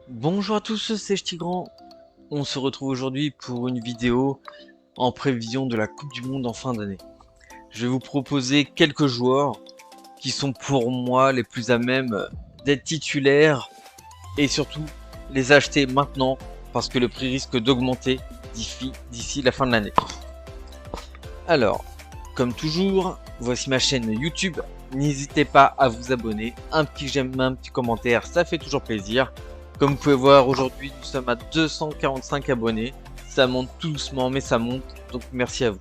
Bonjour à tous, c'est Ch'Tigran. On se retrouve aujourd'hui pour une vidéo en prévision de la Coupe du Monde en fin d'année. Je vais vous proposer quelques joueurs qui sont pour moi les plus à même d'être titulaires et surtout les acheter maintenant parce que le prix risque d'augmenter d'ici la fin de l'année. Alors, comme toujours, voici ma chaîne YouTube. N'hésitez pas à vous abonner, un petit j'aime, un petit commentaire, ça fait toujours plaisir. Comme vous pouvez voir aujourd'hui, nous sommes à 245 abonnés. Ça monte tout doucement, mais ça monte, donc merci à vous.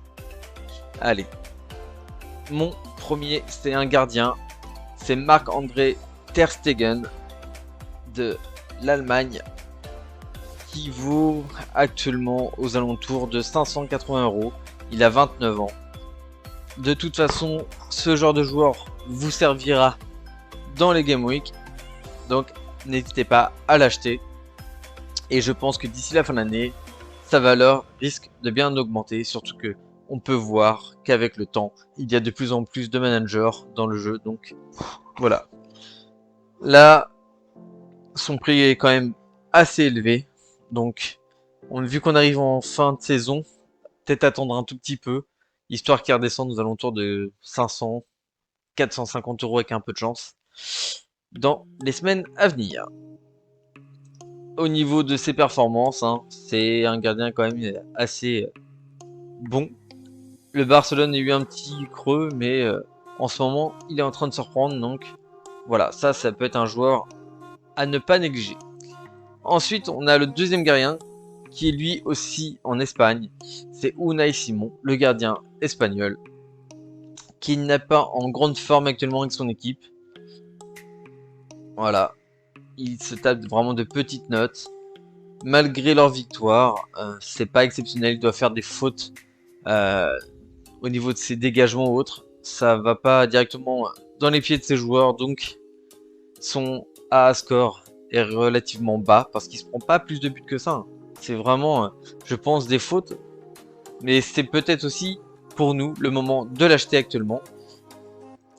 Allez, mon premier, c'est un gardien. C'est Marc-André Ter Stegen de l'Allemagne, qui vaut actuellement aux alentours de 580 €. Il a 29 ans. De toute façon, ce genre de joueur vous servira dans les Game Week. Donc, n'hésitez pas à l'acheter. Et je pense que d'ici la fin de l'année, sa valeur risque de bien augmenter. Surtout que on peut voir qu'avec le temps, il y a de plus en plus de managers dans le jeu. Donc, voilà. Là, son prix est quand même assez élevé. Donc, vu qu'on arrive en fin de saison, peut-être attendre un tout petit peu, histoire qu'il redescende aux alentours de 500, 450 € avec un peu de chance, dans les semaines à venir. Au niveau de ses performances, c'est un gardien quand même assez bon. Le Barcelone a eu un petit creux, mais en ce moment, il est en train de se reprendre. Donc voilà, ça peut être un joueur à ne pas négliger. Ensuite, on a le deuxième gardien, qui est lui aussi en Espagne. C'est Unai Simon, le gardien espagnol, qui n'est pas en grande forme actuellement avec son équipe. Voilà, il se tape vraiment de petites notes. Malgré leur victoire, c'est pas exceptionnel, il doit faire des fautes euh, au niveau de ses dégagements ou autres. Ça va pas directement dans les pieds de ses joueurs, donc son A score est relativement bas parce qu'il se prend pas plus de buts que ça. C'est vraiment, je pense, des fautes, mais c'est peut-être aussi pour nous le moment de l'acheter actuellement.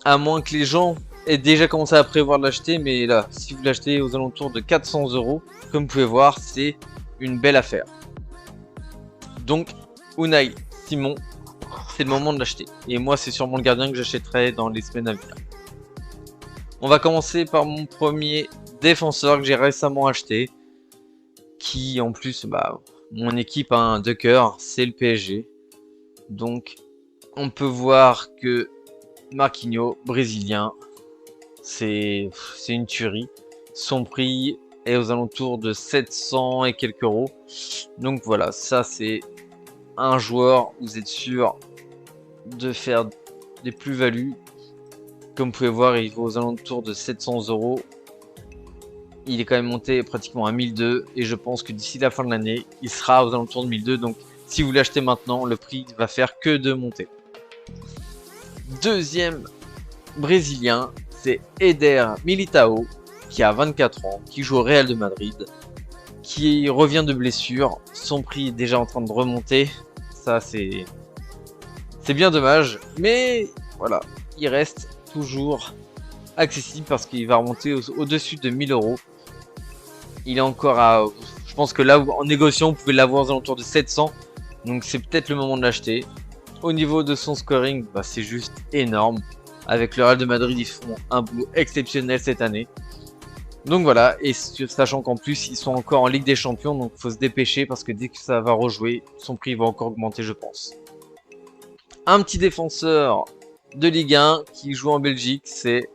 À moins que les gens aient déjà commencé à prévoir de l'acheter, mais là, si vous l'achetez aux alentours de 400 €, comme vous pouvez voir, c'est une belle affaire. Donc, Unai Simon, c'est le moment de l'acheter. Et moi, c'est sûrement le gardien que j'achèterai dans les semaines à venir. On va commencer par mon premier défenseur que j'ai récemment acheté, qui en plus, mon équipe de cœur, c'est le PSG. Donc, on peut voir que Marquinhos, brésilien, c'est une tuerie. Son prix est aux alentours de 700 et quelques euros. Donc voilà, ça c'est un joueur où vous êtes sûr de faire des plus-values. Comme vous pouvez voir, il vaut aux alentours de 700 €. Il est quand même monté pratiquement à 1002 et je pense que d'ici la fin de l'année, il sera aux alentours de 1002. Donc si vous l'achetez maintenant, le prix va faire que de monter. Deuxième brésilien, c'est Eder Militao, qui a 24 ans, qui joue au Real de Madrid, qui revient de blessure. Son prix est déjà en train de remonter. Ça, c'est bien dommage, mais voilà, il reste toujours accessible parce qu'il va remonter au-dessus de 1000 €. Il est encore à... Je pense que là, en négociant, vous pouvez l'avoir aux alentours de 700. Donc c'est peut-être le moment de l'acheter. Au niveau de son scoring, c'est juste énorme. Avec le Real de Madrid, ils font un boulot exceptionnel cette année. Donc voilà, et sachant qu'en plus, ils sont encore en Ligue des Champions, donc il faut se dépêcher parce que dès que ça va rejouer, son prix va encore augmenter, je pense. Un petit défenseur de Ligue 1 qui joue en Belgique, c'est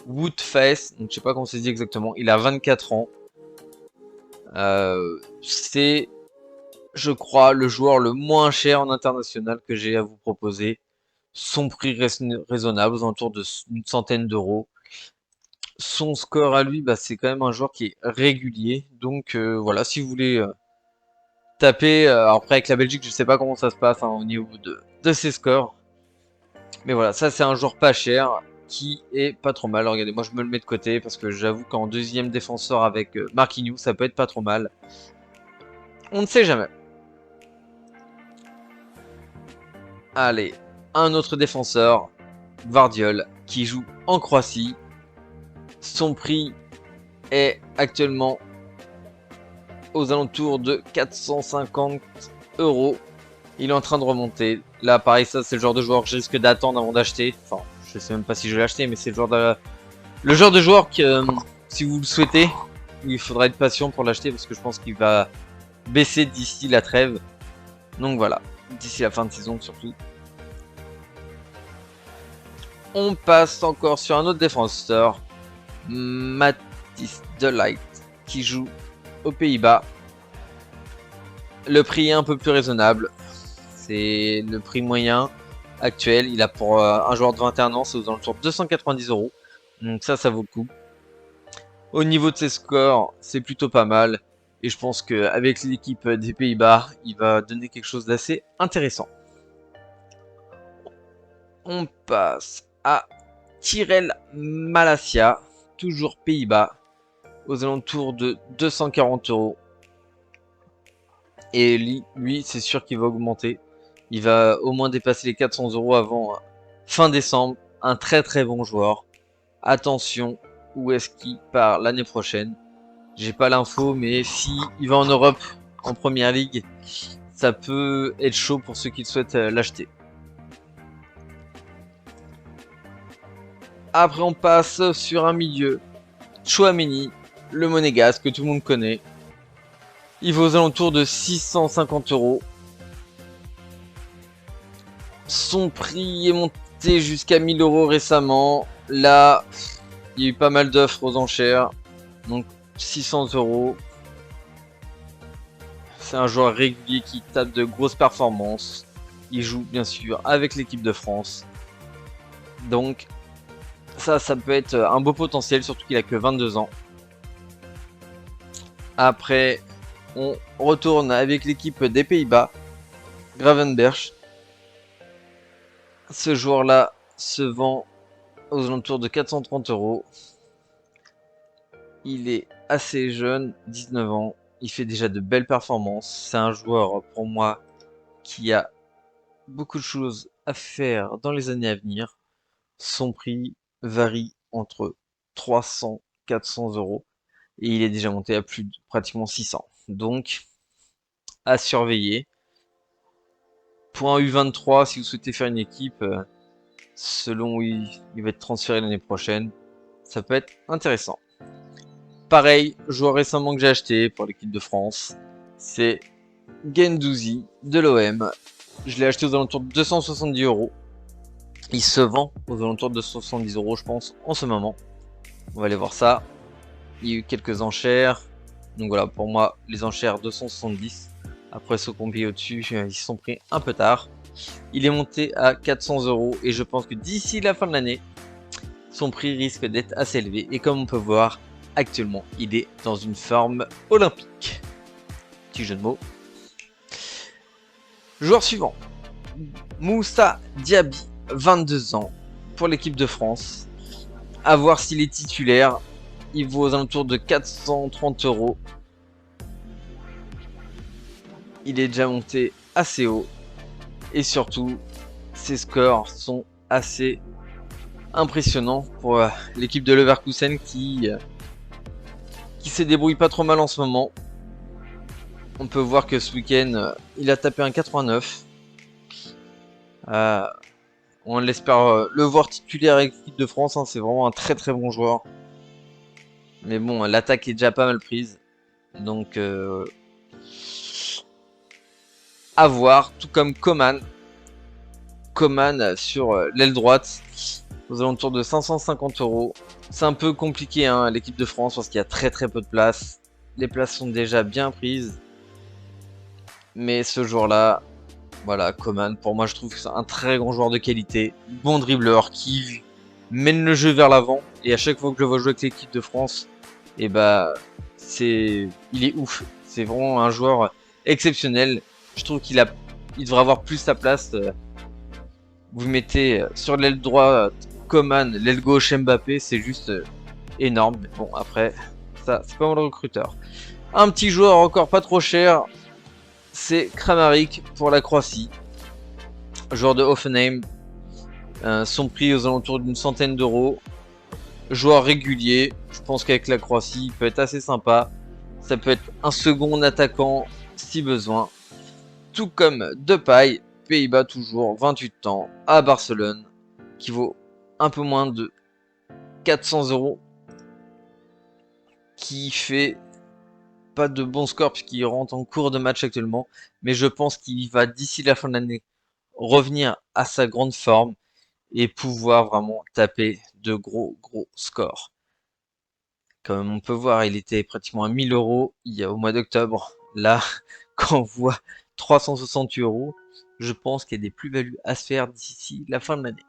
Woodface, donc je sais pas comment ça se dit exactement, il a 24 ans. C'est, je crois, le joueur le moins cher en international que j'ai à vous proposer. Son prix reste raisonnable, aux alentours d'une centaine d'euros. Son score à lui, c'est quand même un joueur qui est régulier. Donc voilà, si vous voulez taper, après avec la Belgique, je sais pas comment ça se passe au niveau de ses scores. Mais voilà, ça c'est un joueur pas cher qui est pas trop mal. Regardez, moi je me le mets de côté parce que j'avoue qu'en deuxième défenseur avec Marquinhos, ça peut être pas trop mal. On ne sait jamais. Allez, un autre défenseur, Vardiol, qui joue en Croatie. Son prix est actuellement aux alentours de 450 €. Il est en train de remonter. Là, pareil, ça, c'est le genre de joueur que je risque d'attendre avant d'acheter. Enfin, je sais même pas si je vais l'acheter, mais c'est le genre de joueur que, si vous le souhaitez, il faudra être patient pour l'acheter parce que je pense qu'il va baisser d'ici la trêve. Donc voilà, d'ici la fin de saison surtout. On passe encore sur un autre défenseur, Matthijs de Ligt, qui joue aux Pays-Bas. Le prix est un peu plus raisonnable. C'est le prix moyen actuel. Il a pour un joueur de 21 ans, c'est aux alentours de 290 €. Donc ça vaut le coup. Au niveau de ses scores, c'est plutôt pas mal. Et je pense qu'avec l'équipe des Pays-Bas, il va donner quelque chose d'assez intéressant. On passe à Tyrell Malacia, toujours Pays-Bas, aux alentours de 240 €. Et lui c'est sûr qu'il va augmenter. Il va au moins dépasser les 400 € avant fin décembre. Un très très bon joueur. Attention, où est-ce qu'il part l'année prochaine? J'ai pas l'info, mais si il va en Europe, en Première Ligue, ça peut être chaud pour ceux qui souhaitent l'acheter. Après, on passe sur un milieu. Tchouaméni, le monégasque que tout le monde connaît. Il vaut aux alentours de 650 €. Son prix est monté jusqu'à 1000 € récemment. Là, il y a eu pas mal d'offres aux enchères. Donc 600 €. C'est un joueur régulier qui tape de grosses performances. Il joue bien sûr avec l'équipe de France. Donc ça peut être un beau potentiel, surtout qu'il a que 22 ans. Après, on retourne avec l'équipe des Pays-Bas, Gravenberch. Ce joueur-là se vend aux alentours de 430 €. Il est assez jeune, 19 ans. Il fait déjà de belles performances. C'est un joueur, pour moi, qui a beaucoup de choses à faire dans les années à venir. Son prix varie entre 300 et 400 € et il est déjà monté à plus de pratiquement 600. Donc, à surveiller. Pour un U23, si vous souhaitez faire une équipe, selon où il va être transféré l'année prochaine, ça peut être intéressant. Pareil, joueur récemment que j'ai acheté pour l'équipe de France, c'est Guendouzi de l'OM. Je l'ai acheté aux alentours de 270 €. Il se vend aux alentours de 70 € je pense en ce moment. On va aller voir ça. Il y a eu quelques enchères. Donc voilà, pour moi, les enchères 270. Après ceux qu'on paye au-dessus, ils se sont pris un peu tard. Il est monté à 400 € et je pense que d'ici la fin de l'année, son prix risque d'être assez élevé. Et comme on peut voir, actuellement, il est dans une forme olympique. Petit jeu de mots. Joueur suivant. Moussa Diaby, 22 ans, pour l'équipe de France. À voir s'il est titulaire. Il vaut aux alentours de 430 €. Il est déjà monté assez haut. Et surtout, ses scores sont assez impressionnants pour l'équipe de Leverkusen qui se débrouille pas trop mal en ce moment. On peut voir que ce week-end, il a tapé un 89. On l'espère le voir titulaire avec l'équipe de France. Hein, c'est vraiment un très très bon joueur. Mais bon, l'attaque est déjà pas mal prise. Donc, à voir. Tout comme Coman. Coman sur l'aile droite. Aux alentours de 550 €. C'est un peu compliqué hein, l'équipe de France parce qu'il y a très très peu de place. Les places sont déjà bien prises. Mais ce jour-là, voilà, Coman, pour moi je trouve que c'est un très grand joueur de qualité. Bon dribbleur qui mène le jeu vers l'avant. Et à chaque fois que je le vois jouer avec l'équipe de France, et bah il est ouf. C'est vraiment un joueur exceptionnel. Je trouve qu'il devrait avoir plus sa place. Vous mettez sur l'aile droite Coman, l'aile gauche Mbappé, c'est juste énorme. Mais bon, après, ça, c'est pas mal le recruteur. Un petit joueur encore pas trop cher, c'est Kramaric pour la Croatie. Joueur de Hoffenheim. Son prix aux alentours d'une centaine d'euros. Joueur régulier. Je pense qu'avec la Croatie, il peut être assez sympa. Ça peut être un second attaquant si besoin. Tout comme Depay, Pays-Bas toujours, 28 ans, à Barcelone, qui vaut un peu moins de 400 €, qui fait pas de bon score puisqu'il rentre en cours de match actuellement, mais je pense qu'il va d'ici la fin de l'année revenir à sa grande forme et pouvoir vraiment taper de gros scores. Comme on peut voir, il était pratiquement à 1000 € au mois d'octobre. Là, quand on voit 368 €, je pense qu'il y a des plus-values à se faire d'ici la fin de l'année.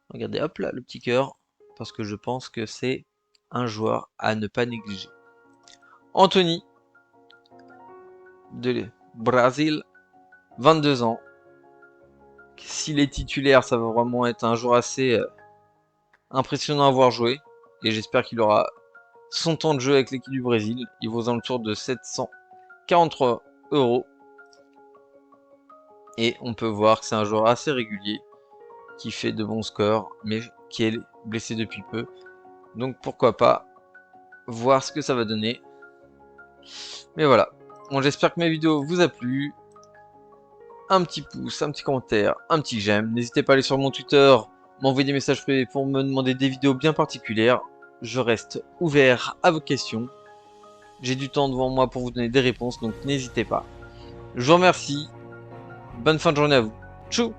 Regardez, hop là, le petit cœur, parce que je pense que c'est un joueur à ne pas négliger. Anthony, de Brésil, 22 ans. S'il est titulaire, ça va vraiment être un joueur assez impressionnant à voir jouer. Et j'espère qu'il aura son temps de jeu avec l'équipe du Brésil. Il vaut le tour de 743 €. Et on peut voir que c'est un joueur assez régulier, qui fait de bons scores, mais qui est blessé depuis peu. Donc pourquoi pas voir ce que ça va donner. Mais voilà. Bon, j'espère que mes vidéos vous a plu. Un petit pouce, un petit commentaire, un petit j'aime. N'hésitez pas à aller sur mon Twitter, m'envoyer des messages privés pour me demander des vidéos bien particulières. Je reste ouvert à vos questions. J'ai du temps devant moi pour vous donner des réponses, donc n'hésitez pas. Je vous remercie. Bonne fin de journée à vous. Tchou!